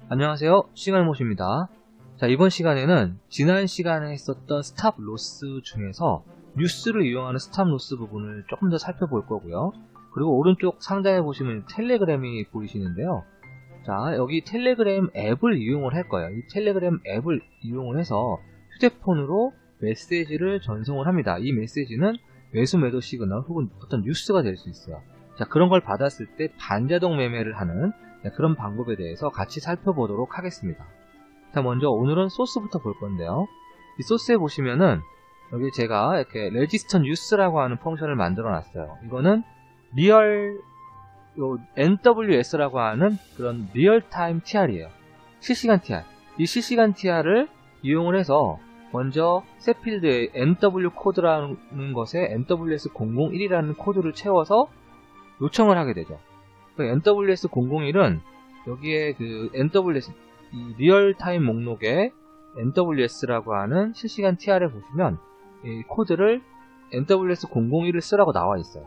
안녕하세요, 싱알못입니다. 자, 이번 시간에는 지난 시간에 했었던 스탑 로스 중에서 뉴스를 이용하는 스탑 로스 부분을 조금 더 살펴볼 거고요. 그리고 오른쪽 상단에 보시면 텔레그램이 보이시는데요. 자, 여기 텔레그램 앱을 이용을 할 거예요. 이 텔레그램 앱을 이용을 해서 휴대폰으로 메시지를 전송을 합니다. 이 메시지는 매수 매도 시그널 혹은 어떤 뉴스가 될 수 있어요. 자, 그런 걸 받았을 때 반자동 매매를 하는 그런 방법에 대해서 같이 살펴보도록 하겠습니다. 자, 먼저 오늘은 소스부터 볼 건데요. 이 소스에 보시면은 여기 제가 이렇게 레지스턴 뉴스라고 하는 펑션을 만들어 놨어요. 이거는 리얼 NWS라고 하는 그런 리얼타임 TR이에요. 실시간 TR. 이 실시간 TR을 이용을 해서 먼저 셋필드의 NW 코드라는 것에 NWS001이라는 코드를 채워서 요청을 하게 되죠. NWS001은 여기에 그 NWS, 이 리얼타임 목록에 NWS라고 하는 실시간 TR에 보시면 이 코드를 NWS001을 쓰라고 나와 있어요.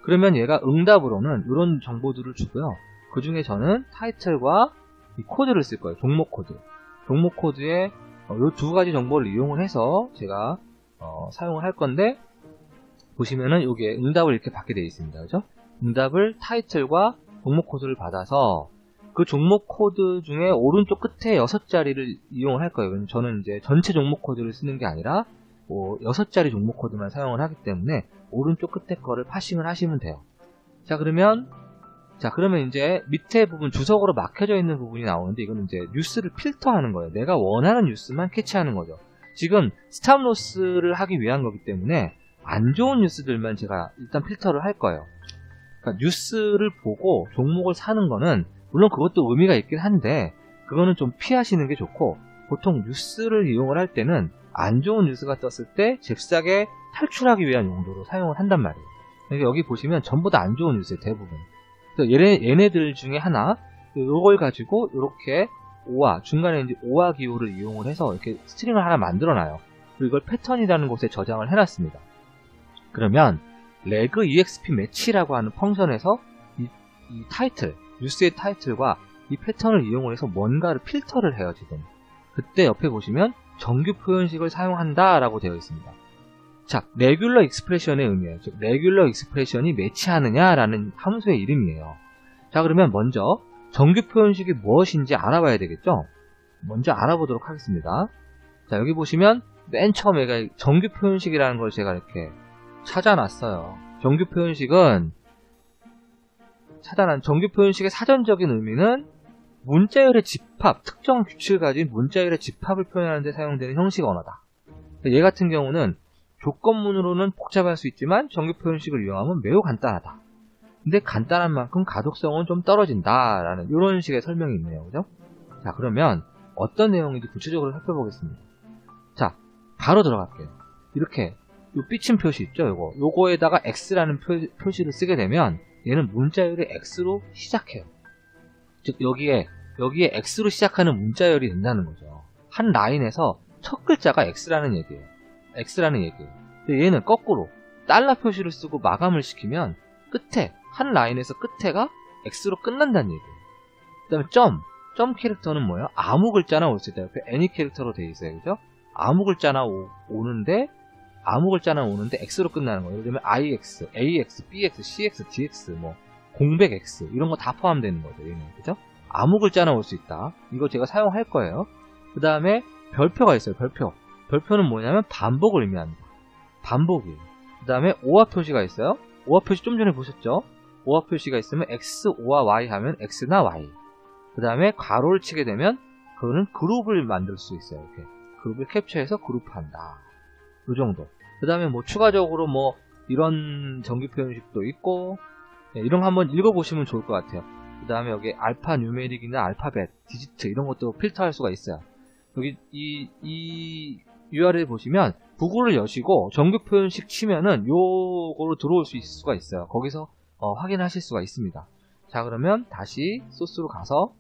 그러면 얘가 응답으로는 이런 정보들을 주고요. 그 중에 저는 타이틀과 이 코드를 쓸 거예요. 종목 코드. 종목 코드에 이 두 가지 정보를 이용을 해서 제가 사용을 할 건데, 보시면은 여기에 응답을 이렇게 받게 되어 있습니다. 그죠? 응답을 타이틀과 종목 코드를 받아서 그 종목 코드 중에 오른쪽 끝에 6자리를 이용을 할 거예요. 저는 이제 전체 종목 코드를 쓰는 게 아니라 6자리 종목 코드만 사용을 하기 때문에 오른쪽 끝에 거를 파싱을 하시면 돼요. 자, 그러면 이제 밑에 부분 주석으로 막혀져 있는 부분이 나오는데, 이거는 이제 뉴스를 필터하는 거예요. 내가 원하는 뉴스만 캐치하는 거죠. 지금 스탑로스를 하기 위한 거기 때문에 안 좋은 뉴스들만 제가 일단 필터를 할 거예요. 그러니까 뉴스를 보고 종목을 사는 거는 물론 그것도 의미가 있긴 한데 그거는 좀 피하시는 게 좋고, 보통 뉴스를 이용을 할 때는 안 좋은 뉴스가 떴을 때 잽싸게 탈출하기 위한 용도로 사용을 한단 말이에요. 그러니까 여기 보시면 전부 다 안 좋은 뉴스예요, 대부분. 그래서 얘네들 중에 하나, 이걸 가지고 이렇게 오화, 중간에 이제 오화 기호를 이용을 해서 이렇게 스트링을 하나 만들어놔요. 그리고 이걸 패턴이라는 곳에 저장을 해놨습니다. 그러면 레그 exp 매치라고 하는 펑션에서 이 타이틀, 뉴스의 타이틀과 이 패턴을 이용을 해서 뭔가를 필터를 해요, 지금. 그때 옆에 보시면 정규 표현식을 사용한다 라고 되어 있습니다. 자, 레귤러 익스프레션의 의미예요. 즉, 레귤러 익스프레션이 매치하느냐 라는 함수의 이름이에요. 자, 그러면 먼저 정규 표현식이 무엇인지 알아봐야 되겠죠? 먼저 알아보도록 하겠습니다. 자, 여기 보시면 맨 처음에 정규 표현식이라는 걸 제가 이렇게 찾아놨어요. 정규 표현식의 사전적인 의미는 문자열의 집합, 특정 규칙을 가진 문자열의 집합을 표현하는 데 사용되는 형식 언어다. 얘 같은 경우는 조건문으로는 복잡할 수 있지만 정규 표현식을 이용하면 매우 간단하다. 근데 간단한 만큼 가독성은 좀 떨어진다 라는 이런 식의 설명이 있네요. 그죠? 자, 그러면 어떤 내용인지 구체적으로 살펴보겠습니다. 자, 바로 들어갈게요. 이렇게 요 삐침 표시 있죠? 요거에다가 X라는 표시를 쓰게 되면 얘는 문자열이 X로 시작해요. 즉 여기에 X로 시작하는 문자열이 된다는 거죠. 한 라인에서 첫 글자가 X라는 얘기예요. 근데 얘는 거꾸로 달러 표시를 쓰고 마감을 시키면 끝에 한 라인에서 끝에가 X로 끝난다는 얘기예요. 그 다음에 점 캐릭터는 뭐예요? 아무 글자나 올 수 있다. 옆에 any 캐릭터로 되어 있어요. 그죠? 아무 글자나 오는데 X로 끝나는 거예요. 예를 들면 IX, AX, BX, CX, DX, 공백 X 이런 거 다 포함되는 거죠. 얘는. 그죠? 아무 글자나 올 수 있다. 이거 제가 사용할 거예요. 그 다음에 별표가 있어요. 별표는 뭐냐면 반복을 의미합니다. 반복이에요. 그 다음에 오화 표시가 있어요. 오화 표시 좀 전에 보셨죠? 오화 표시가 있으면 X, O와 Y 하면 X나 Y. 그 다음에 가로를 치게 되면 그거는 그룹을 만들 수 있어요. 이렇게 그룹을 캡처해서 그룹한다. 이 정도. 그 다음에 추가적으로 이런 정규 표현식도 있고, 이런 거 한번 읽어보시면 좋을 것 같아요. 그 다음에 여기 알파 뉴메릭이나 알파벳, 디지트 이런 것도 필터할 수가 있어요. 여기 이 URL 보시면 구글을 여시고 정규 표현식 치면은 요거로 들어올 수 있을 수가 있어요. 거기서 확인하실 수가 있습니다. 자, 그러면 다시 소스로 가서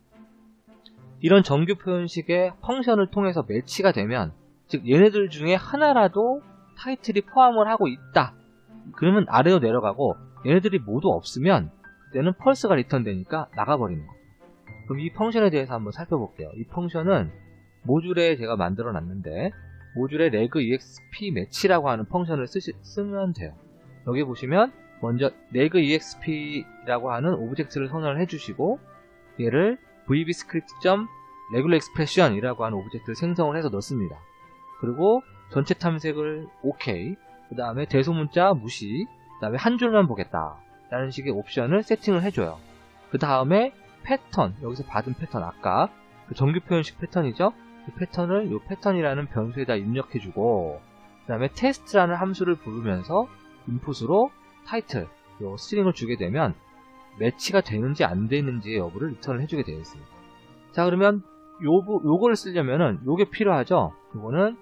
이런 정규 표현식의 펑션을 통해서 매치가 되면, 즉 얘네들 중에 하나라도 타이틀이 포함을 하고 있다. 그러면 아래로 내려가고 얘네들이 모두 없으면 그때는 펄스가 리턴 되니까 나가버리는 거죠. 그럼 이 펑션에 대해서 한번 살펴볼게요. 이 펑션은 모듈에 제가 만들어 놨는데 모듈에 regexp match라고 하는 펑션을 쓰면 돼요. 여기 보시면 먼저 regexp라고 하는 오브젝트를 선언을 해주시고 얘를 vbscript.regularExpression 이라고 하는 오브젝트를 생성을 해서 넣습니다. 그리고 전체 탐색을 OK, 그 다음에 대소문자 무시, 그 다음에 한 줄만 보겠다 라는 식의 옵션을 세팅을 해줘요. 그 다음에 패턴, 여기서 받은 패턴, 아까 그 정규 표현식 패턴이죠. 이 패턴을 이 패턴이라는 변수에다 입력해주고 그 다음에 테스트라는 함수를 부르면서 인풋으로 타이틀, 요 스트링을 주게 되면 매치가 되는지 안 되는지의 여부를 리턴을 해주게 되어 있습니다. 자, 그러면 요거를 쓰려면은 요게 필요하죠. 요거는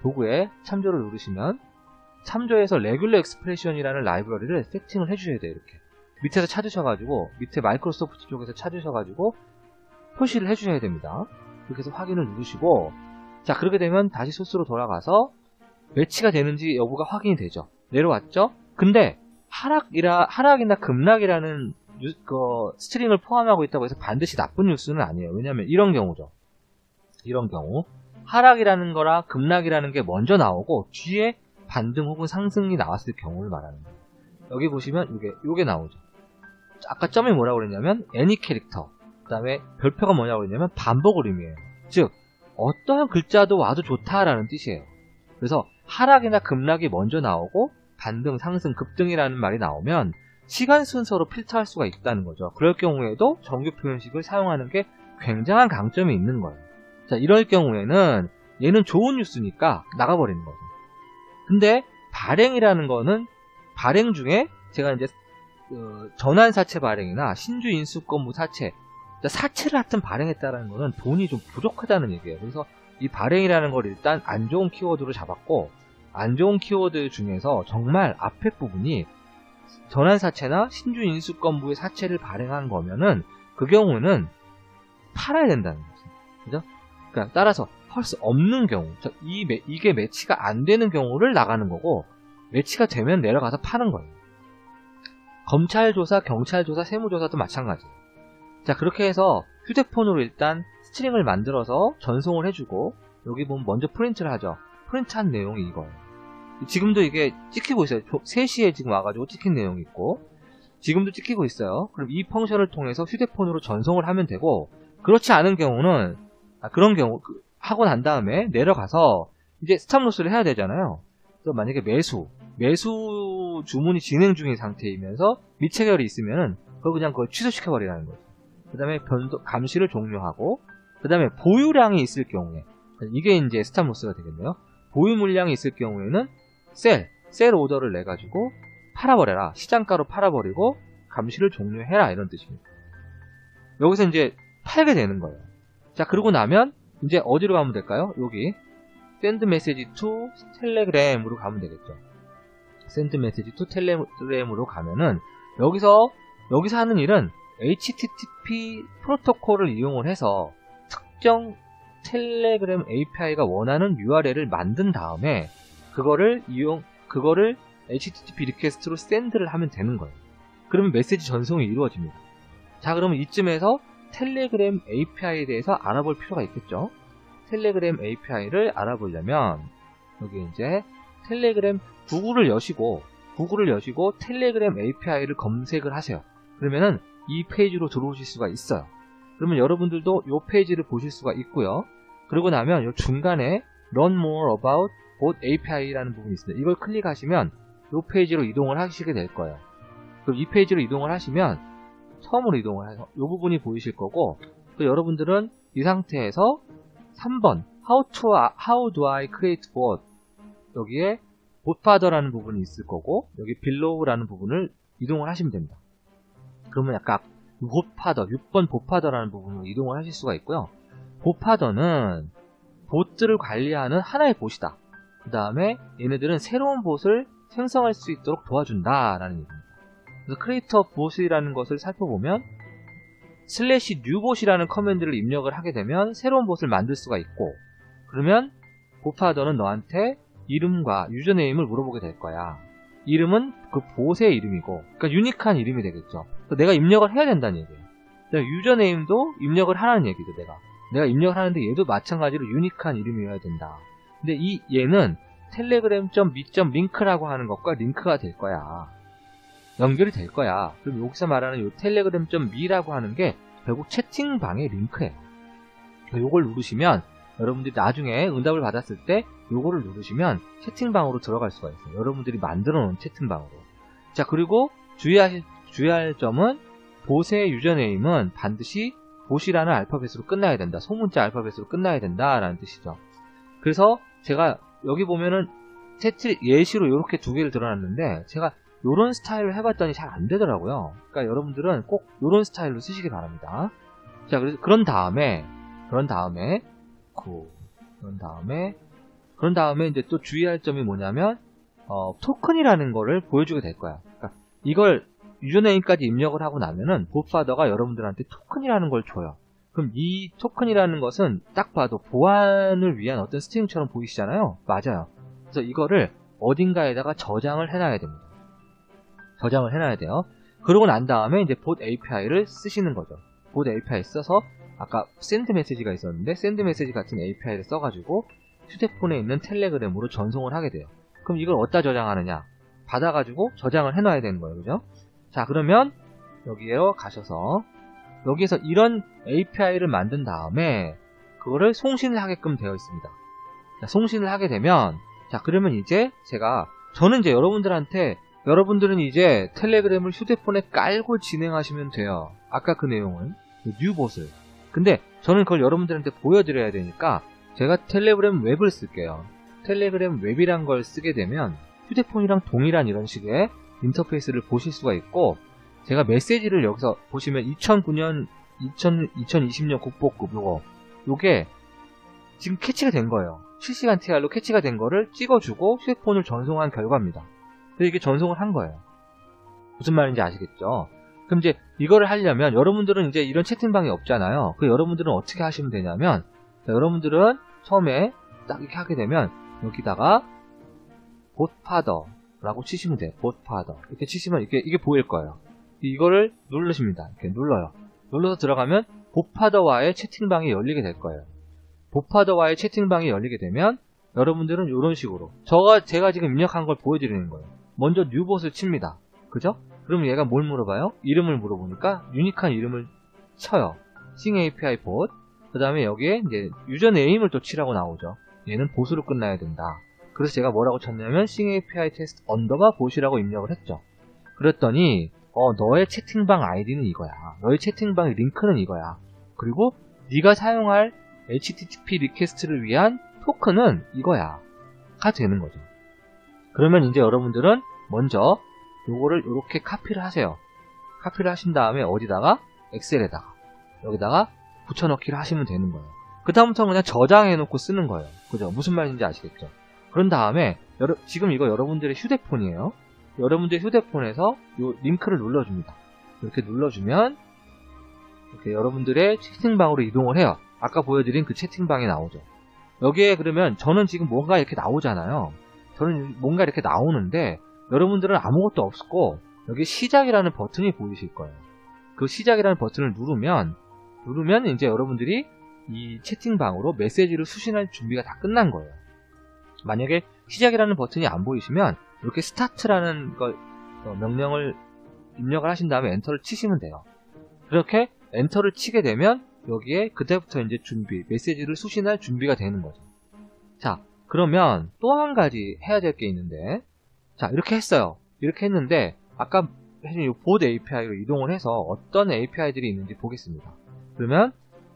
도구에 참조를 누르시면 참조해서 레귤러 엑스프레션이라는 라이브러리를 세팅을 해주셔야 돼요. 이렇게 밑에서 찾으셔가지고 밑에 마이크로소프트 쪽에서 찾으셔가지고 표시를 해주셔야 됩니다. 이렇게 해서 확인을 누르시고 자, 그렇게 되면 다시 소스로 돌아가서 매치가 되는지 여부가 확인이 되죠. 내려왔죠. 근데 하락이나 급락이라는 스트링을 포함하고 있다고 해서 반드시 나쁜 뉴스는 아니에요. 왜냐하면 이런 경우죠. 이런 경우 하락이라는 거랑 급락이라는 게 먼저 나오고 뒤에 반등 혹은 상승이 나왔을 경우를 말하는 거예요. 여기 보시면 요게 나오죠. 아까 점이 뭐라고 그랬냐면 any 캐릭터, 그 다음에 별표가 뭐냐고 그랬냐면 반복을 의미해요. 즉 어떠한 글자도 와도 좋다라는 뜻이에요. 그래서 하락이나 급락이 먼저 나오고 반등, 상승, 급등이라는 말이 나오면 시간 순서로 필터할 수가 있다는 거죠. 그럴 경우에도 정규 표현식을 사용하는 게 굉장한 강점이 있는 거예요. 자, 이럴 경우에는 얘는 좋은 뉴스니까 나가버리는 거죠. 근데 발행이라는 거는 발행 중에 제가 이제 전환사채 발행이나 신주 인수권무 사채, 사채를 하여튼 발행했다는 거는 돈이 좀 부족하다는 얘기예요. 그래서 이 발행이라는 걸 일단 안 좋은 키워드로 잡았고 안 좋은 키워드 중에서 정말 앞에 부분이 전환사채나 신주 인수권부의 사채를 발행한 거면은 그 경우는 팔아야 된다는 거죠. 그죠? 그러니까 따라서 할 수 없는 경우, 이게 매치가 안 되는 경우를 나가는 거고 매치가 되면 내려가서 파는 거예요. 검찰 조사, 경찰 조사, 세무조사도 마찬가지예요. 자, 그렇게 해서 휴대폰으로 일단 스트링을 만들어서 전송을 해주고 여기 보면 먼저 프린트를 하죠. 프린트한 내용이 이거예요. 지금도 이게 찍히고 있어요. 3시에 지금 와가지고 찍힌 내용이 있고 지금도 찍히고 있어요. 그럼 이 펑션을 통해서 휴대폰으로 전송을 하면 되고 그렇지 않은 경우는 그런 경우 하고 난 다음에 내려가서 이제 스탑로스를 해야 되잖아요. 또 만약에 매수 주문이 진행 중인 상태이면서 미체결이 있으면은 그걸 취소시켜버리라는 거죠. 그 다음에 감시를 종료하고 그 다음에 보유량이 있을 경우에 이게 이제 스탑로스가 되겠네요. 보유 물량이 있을 경우에는 셀 오더를 내가지고 팔아버려라. 시장가로 팔아버리고 감시를 종료해라. 이런 뜻입니다. 여기서 이제 팔게 되는 거예요. 자, 그러고 나면 이제 어디로 가면 될까요? 여기 send message to telegram으로 가면 되겠죠. send message to telegram으로 가면은 여기서 하는 일은 HTTP 프로토콜을 이용을 해서 특정 텔레그램 API가 원하는 URL을 만든 다음에 그거를 HTTP 리퀘스트로 샌드를 하면 되는 거예요. 그러면 메시지 전송이 이루어집니다. 자, 그러면 이쯤에서 텔레그램 API에 대해서 알아볼 필요가 있겠죠. 텔레그램 API를 알아보려면 여기 이제 텔레그램 구글을 여시고 텔레그램 API를 검색을 하세요. 그러면은 이 페이지로 들어오실 수가 있어요. 그러면 여러분들도 이 페이지를 보실 수가 있고요. 그러고 나면 이 중간에 Learn More About Bot API라는 부분이 있습니다. 이걸 클릭하시면 이 페이지로 이동을 하시게 될 거예요. 그럼 이 페이지로 이동을 하시면 처음으로 이동을 해서 이 부분이 보이실 거고 또 여러분들은 이 상태에서 3번 How do I create bot 여기에 botfather라는 부분이 있을 거고 여기 below라는 부분을 이동을 하시면 됩니다. 그러면 약간 botfather 6번 botfather라는 부분으로 이동을 하실 수가 있고요. botfather는 봇들을 관리하는 하나의 봇이다. 그 다음에 얘네들은 새로운 봇을 생성할 수 있도록 도와준다라는 얘기입니다. 그래서 creator bot이라는 것을 살펴보면 /newbot이라는 커맨드를 입력을 하게 되면 새로운 봇을 만들 수가 있고 그러면 botfather는 너한테 이름과 유저네임을 물어보게 될 거야. 이름은 그 봇의 이름이고 그러니까 유니크한 이름이 되겠죠. 내가 입력을 해야 된다는 얘기예요. 유저네임도 입력을 하라는 얘기죠. 내가 입력을 하는데 얘도 마찬가지로 유니크한 이름이어야 된다. 근데 얘는 telegram.me.link라고 하는 것과 링크가 될 거야. 연결이 될 거야. 그럼 여기서 말하는 요 telegram.me라고 하는 게 결국 채팅방의 링크예요. 요걸 누르시면 여러분들이 나중에 응답을 받았을 때 요거를 누르시면 채팅방으로 들어갈 수가 있어요. 여러분들이 만들어 놓은 채팅방으로. 자, 그리고 주의할 점은 봇의 유저네임은 반드시 봇이라는 알파벳으로 끝나야 된다. 소문자 알파벳으로 끝나야 된다라는 뜻이죠. 그래서 제가 여기 보면은 예시로 이렇게 두 개를 들어놨는데 제가 요런 스타일로 해봤더니 잘 안 되더라고요. 그러니까 여러분들은 꼭 요런 스타일로 쓰시기 바랍니다. 자, 그런 다음에 이제 또 주의할 점이 뭐냐면 토큰이라는 거를 보여주게 될 거야. 그러니까 이걸 유저네임까지 입력을 하고 나면은 봇파더가 여러분들한테 토큰이라는 걸 줘요. 그럼 이 토큰이라는 것은 딱 봐도 보안을 위한 어떤 스트링처럼 보이시잖아요. 맞아요. 그래서 이거를 어딘가에다가 저장을 해놔야 됩니다. 저장을 해놔야 돼요. 그러고 난 다음에 이제 봇 API를 쓰시는 거죠. 봇 API 써서 아까 샌드 메시지가 있었는데 샌드 메시지 같은 API를 써가지고 휴대폰에 있는 텔레그램으로 전송을 하게 돼요. 그럼 이걸 어디다 저장하느냐? 받아가지고 저장을 해놔야 되는 거예요. 그죠? 자, 그러면 여기로 가셔서 여기에서 이런 API를 만든 다음에 그거를 송신을 하게끔 되어 있습니다. 자, 송신을 하게 되면 자, 그러면 이제 저는 이제 여러분들은 이제 텔레그램을 휴대폰에 깔고 진행하시면 돼요. 아까 그 내용을 뉴봇을. 근데 저는 그걸 여러분들한테 보여드려야 되니까 제가 텔레그램 웹을 쓸게요. 텔레그램 웹이란 걸 쓰게 되면 휴대폰이랑 동일한 이런 식의 인터페이스를 보실 수가 있고 제가 메시지를 여기서 보시면 2020년 국보급 요게 지금 캐치가 된 거예요. 실시간 TR로 캐치가 된 거를 찍어주고 휴대폰을 전송한 결과입니다. 그래서 이게 전송을 한 거예요. 무슨 말인지 아시겠죠? 그럼 이제 이거를 하려면 여러분들은 이제 이런 채팅방이 없잖아요. 그 여러분들은 어떻게 하시면 되냐면 여러분들은 처음에 딱 이렇게 하게 되면 여기다가 봇파더라고 치시면 돼요. 봇파더 이렇게 치시면 이게 보일 거예요. 이거를 누르십니다. 이렇게 눌러요. 눌러서 들어가면 봇파더와의 채팅방이 열리게 될 거예요. 봇파더와의 채팅방이 열리게 되면 여러분들은 이런 식으로 제가 지금 입력한 걸 보여드리는 거예요. 먼저 뉴봇을 칩니다. 그죠? 그럼 얘가 뭘 물어봐요? 이름을 물어보니까 유니크한 이름을 쳐요. Sing API 봇. 그 다음에 여기에 이제 유저네임을 또 치라고 나오죠. 얘는 봇으로 끝나야 된다. 그래서 제가 뭐라고 쳤냐면 Sing API 테스트 언더바 봇이라고 입력을 했죠. 그랬더니 너의 채팅방 아이디는 이거야. 너의 채팅방의 링크는 이거야. 그리고 네가 사용할 HTTP 리퀘스트를 위한 토큰은 이거야. 가 되는 거죠. 그러면 이제 여러분들은 먼저 요거를 이렇게 카피를 하세요. 카피를 하신 다음에 어디다가? 엑셀에다가 여기다가 붙여넣기를 하시면 되는 거예요. 그 다음부터는 그냥 저장해놓고 쓰는 거예요. 그죠? 무슨 말인지 아시겠죠? 그런 다음에 지금 이거 여러분들의 휴대폰이에요. 여러분들의 휴대폰에서 요 링크를 눌러줍니다. 이렇게 눌러주면 이렇게 여러분들의 채팅방으로 이동을 해요. 아까 보여드린 그 채팅방에 나오죠. 여기에 그러면 저는 지금 뭔가 이렇게 나오잖아요. 저는 뭔가 이렇게 나오는데 여러분들은 아무것도 없고 여기 시작이라는 버튼이 보이실 거예요. 그 시작이라는 버튼을 누르면 이제 여러분들이 이 채팅방으로 메시지를 수신할 준비가 다 끝난 거예요. 만약에 시작이라는 버튼이 안 보이시면 이렇게 스타트라는 명령을 입력을 하신 다음에 엔터를 치시면 돼요. 그렇게 엔터를 치게 되면 여기에 그때부터 이제 메시지를 수신할 준비가 되는 거죠. 자, 그러면 또 한 가지 해야 될 게 있는데, 자, 이렇게 했어요. 이렇게 했는데, 아까 해준 이 봇 API로 이동을 해서 어떤 API들이 있는지 보겠습니다. 그러면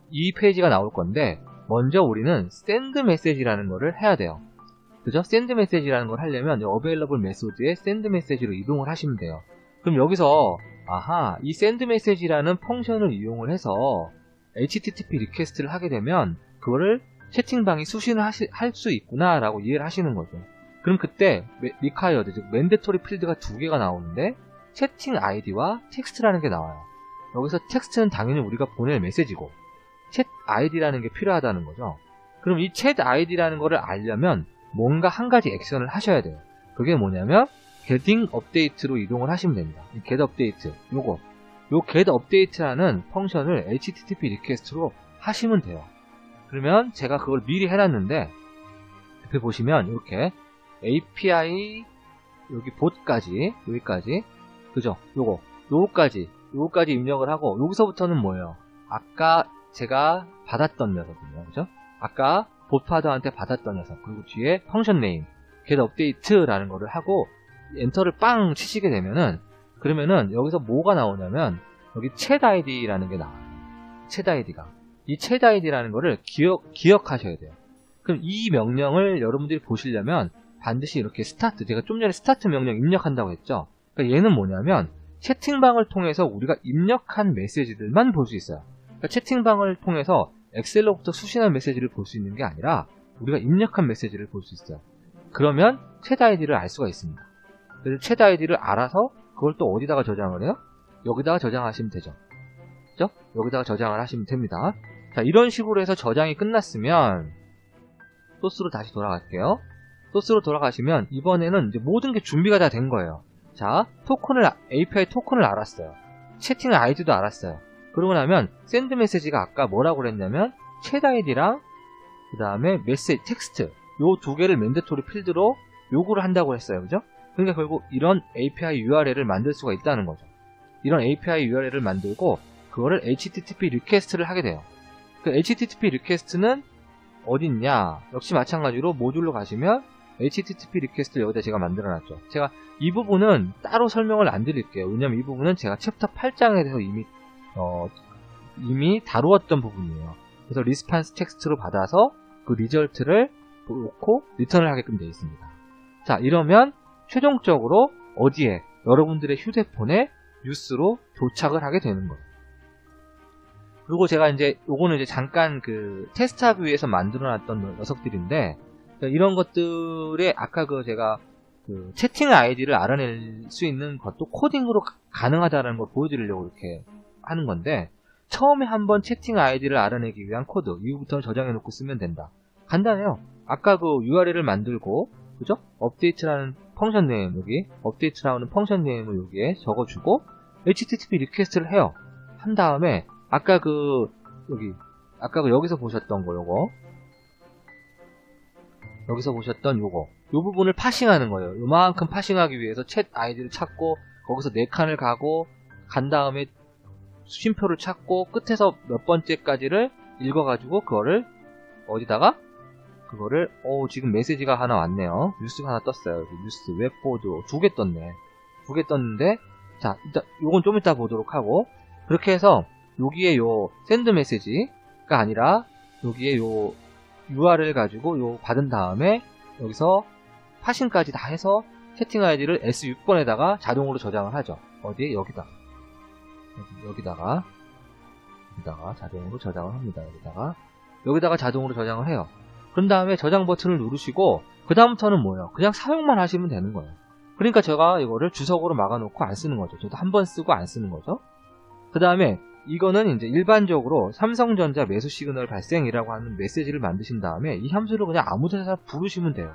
이 페이지가 나올 건데, 먼저 우리는 send message라는 거를 해야 돼요. 그죠? send message라는 걸 하려면 available method에 send message로 이동을 하시면 돼요. 그럼 여기서 이 send message라는 펑션을 이용을 해서 HTTP 리퀘스트를 하게 되면 그거를 채팅방이 수신을 할 수 있구나 라고 이해를 하시는 거죠. 그럼 그때 required, 즉 mandatory 필드가 두 개가 나오는데 채팅 아이디와 텍스트라는 게 나와요. 여기서 텍스트는 당연히 우리가 보낼 메시지고 챗 아이디라는 게 필요하다는 거죠. 그럼 이 챗 아이디라는 거를 알려면 뭔가 한 가지 액션을 하셔야 돼요. 그게 뭐냐면 getting update로 이동을 하시면 됩니다. 이 get update 요거 요 getUpdate라는 펑션을 HTTP 리퀘스트로 하시면 돼요. 그러면 제가 그걸 미리 해놨는데 옆에 보시면 이렇게 API 여기 bot까지 여기까지 그죠? 요거까지 입력을 하고 여기서부터는 뭐예요? 아까 제가 받았던 녀석이에요. 그죠? 아까 bot파더한테 받았던 녀석 그리고 뒤에 펑션 네임 getUpdate라는 거를 하고 엔터를 빵 치시게 되면은 그러면은 여기서 뭐가 나오냐면 여기 chatID라는 게 나와요. chatID가 이 chatID라는 거를 기억하셔야 돼요. 그럼 이 명령을 여러분들이 보시려면 반드시 이렇게 스타트, 제가 좀 전에 스타트 명령 입력한다고 했죠. 그러니까 얘는 뭐냐면 채팅방을 통해서 우리가 입력한 메시지들만 볼 수 있어요. 그러니까 채팅방을 통해서 엑셀로부터 수신한 메시지를 볼 수 있는 게 아니라 우리가 입력한 메시지를 볼 수 있어요. 그러면 chatID를 알 수가 있습니다. 그래서 chatID를 알아서 그걸 또 어디다가 저장을 해요? 여기다가 저장하시면 되죠. 그죠? 여기다가 저장을 하시면 됩니다. 자, 이런 식으로 해서 저장이 끝났으면 소스로 다시 돌아갈게요. 소스로 돌아가시면 이번에는 이제 모든 게 준비가 다 된 거예요. 자, API 토큰을 알았어요. 채팅 아이디도 알았어요. 그러고 나면 샌드 메시지가 아까 뭐라고 그랬냐면 chatID랑 그 다음에 메시지 텍스트 요 두 개를 맨데토리 필드로 요구를 한다고 했어요. 그죠? 그러니까 결국 이런 API URL을 만들 수가 있다는 거죠. 이런 API URL을 만들고 그거를 HTTP 리퀘스트를 하게 돼요. 그 HTTP 리퀘스트는 어디 있냐? 역시 마찬가지로 모듈로 가시면 HTTP 리퀘스트를 여기다 제가 만들어놨죠. 제가 이 부분은 따로 설명을 안 드릴게요. 왜냐면 이 부분은 제가 챕터 8장에 대해서 이미 다루었던 부분이에요. 그래서 리스판스 텍스트로 받아서 그 리절트를 놓고 리턴을 하게끔 되어 있습니다. 자, 이러면 최종적으로 어디에? 여러분들의 휴대폰에 뉴스로 도착을 하게 되는 거예요. 그리고 제가 이제 요거는 이제 잠깐 그 테스트하기 위해서 만들어놨던 녀석들인데 이런 것들에 아까 제가 그 채팅 아이디를 알아낼 수 있는 것도 코딩으로 가능하다는 걸 보여드리려고 이렇게 하는 건데 처음에 한번 채팅 아이디를 알아내기 위한 코드 이후부터는 저장해 놓고 쓰면 된다. 간단해요. 아까 그 URL을 만들고 그죠? 업데이트라는 펑션 네임 여기 업데이트라는 펑션 네임을 여기에 적어주고 HTTP 리퀘스트를 해요. 한 다음에 아까 여기서 보셨던 거 요거 여기서 보셨던 요거 요 부분을 파싱하는 거예요. 요만큼 파싱하기 위해서 챗 아이디를 찾고 거기서 4칸을 가고 간 다음에 쉼표를 찾고 끝에서 몇 번째까지를 읽어가지고 그거를 어디다가 그거를 지금 메시지가 하나 왔네요. 뉴스가 하나 떴어요. 여기 뉴스 웹보드 2개 떴네. 2개 떴는데 자 일단 요건 좀 이따 보도록 하고 그렇게 해서 여기에 요 샌드 메시지가 아니라 여기에 요 URL 가지고 요 받은 다음에 여기서 파싱까지 다 해서 채팅 아이디를 S6번에다가 자동으로 저장을 하죠. 어디에? 여기다가 자동으로 저장을 합니다. 여기다가 자동으로 저장을 해요. 그런 다음에 저장 버튼을 누르시고 그 다음부터는 뭐예요? 그냥 사용만 하시면 되는 거예요. 그러니까 제가 이거를 주석으로 막아놓고 안 쓰는 거죠. 저도 한 번 쓰고 안 쓰는 거죠. 그 다음에 이거는 이제 일반적으로 삼성전자 매수 시그널 발생이라고 하는 메시지를 만드신 다음에 이 함수를 그냥 아무 데나 부르시면 돼요.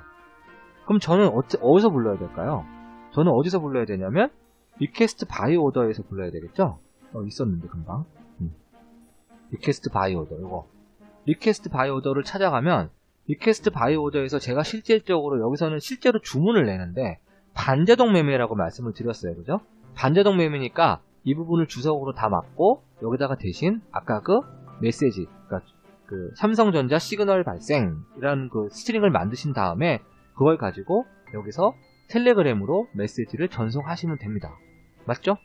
그럼 저는 어디서 불러야 될까요? 저는 어디서 불러야 되냐면 리퀘스트 바이 오더에서 불러야 되겠죠? 있었는데 금방 리퀘스트 바이 오더 이거 리퀘스트 바이 오더를 찾아가면 리퀘스트 바이 오더에서 제가 실질적으로 여기서는 실제로 주문을 내는데 반자동 매매라고 말씀을 드렸어요. 그죠? 반자동 매매니까 이 부분을 주석으로 다 맞고 여기다가 대신 아까 그 메시지 그러니까 그 삼성전자 시그널 발생이라는 그 스트링을 만드신 다음에 그걸 가지고 여기서 텔레그램으로 메시지를 전송하시면 됩니다. 맞죠?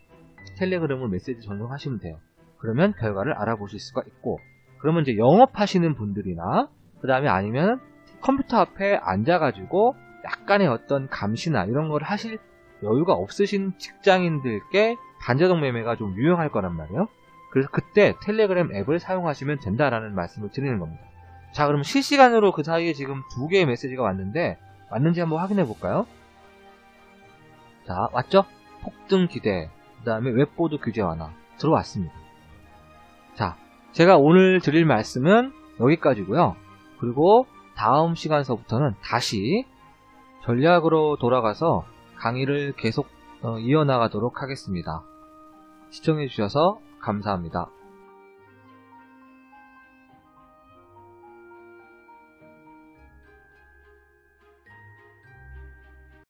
텔레그램으로 메시지 전송하시면 돼요. 그러면 결과를 알아보실 수가 있고 그러면 이제 영업하시는 분들이나 그 다음에 아니면 컴퓨터 앞에 앉아가지고 약간의 어떤 감시나 이런 걸 하실 여유가 없으신 직장인들께 반자동 매매가 좀 유용할 거란 말이에요. 그래서 그때 텔레그램 앱을 사용하시면 된다라는 말씀을 드리는 겁니다. 자, 그럼 실시간으로 그 사이에 지금 2개의 메시지가 왔는데 왔는지 한번 확인해 볼까요? 자, 왔죠? 폭등 기대, 그 다음에 웹보드 규제 완화 들어왔습니다. 자, 제가 오늘 드릴 말씀은 여기까지고요. 그리고 다음 시간서부터는 다시 전략으로 돌아가서 강의를 계속 이어나가도록 하겠습니다. 시청해주셔서 감사합니다.